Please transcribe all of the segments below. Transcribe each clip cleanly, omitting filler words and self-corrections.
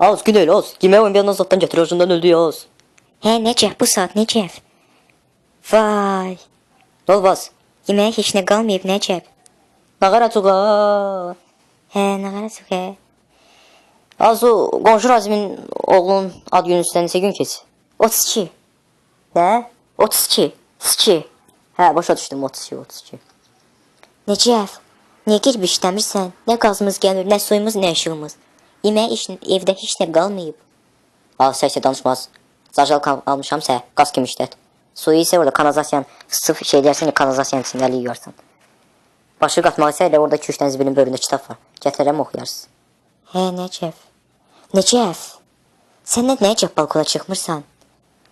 Az gün öyle az. Yemeği oyun bir yandan zattan getiriyor. Şundan öldü ya az. Hə, Nəcəf, bu saat Nəcəf? Vay, Ne olmaz? yeməyə heç nə qalmayıb Nəcəf. Nağara çoğa. Hə, nə qarası hə? Az o qonşu Razimin oğlunun ad günü üstündən neçə gün keç? 32. Ne? 32. 32. Hə, başa düşdüm 32, 32. Nəcəf, niyə gedib işləmirsən? Nə qazımız gəlir, nə suyumuz, nə işığımız. Yeməyə evdə heç nə qalmayıb. Az səksə danışmaz. Zajal almışam sə, qaz kimi işlət. Suyu isə orada kanalizasiyanın, sıf şey deyərsən ya kanalizasiyanın içində yuyarsan. Başı qatmağı isə elə orada 2-3 dənə zibilin bölündə kitab var. Gətirərəm oxuyarsın. Hə, Nəcəf. Nəcəf, sən nə Nəcəf balkona çıxmırsan?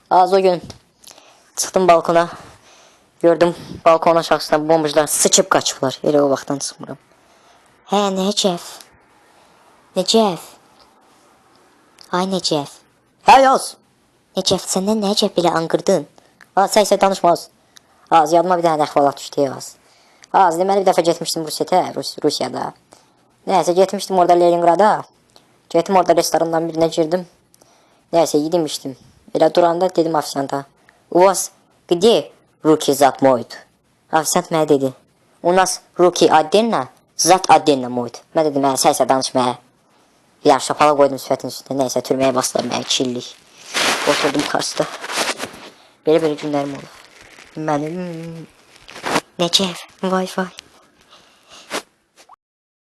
Az o gün çıxdım balkona. Gördüm balkon aşağısında bombacılar sıçıb qaçıblar. Elə o vaxtdan çıxmıram. Hə, Nəcəf. Nəcəf. Ay Nəcəf. Hə yaz. Nəcəf, səndən Nəcəf belə anqırdın? Az səksə danışmaz. Az yadıma bir dənə əhvalat düşdü az. Az deməli bir dəfə getmişdim Rusiyada. Nəysə getmişdim orada Leningrada. Getdim orada restorandan birinə girdim. Nəysə yedim içdim. Elə duranda dedim ofisianta. У вас где руки зад моют? Ofisant mənə dedi. У нас руки отдельно, zat отдельно моют. Mən dedim mənə səksə danışmaya. Bir dənə şapala qoydum sifətin üstündə. Nəysə türməyə basdılar mənə 2 illik. Oturdum karşıda. Belə günlərim olub. Mənim. Nəcəf, vay vay.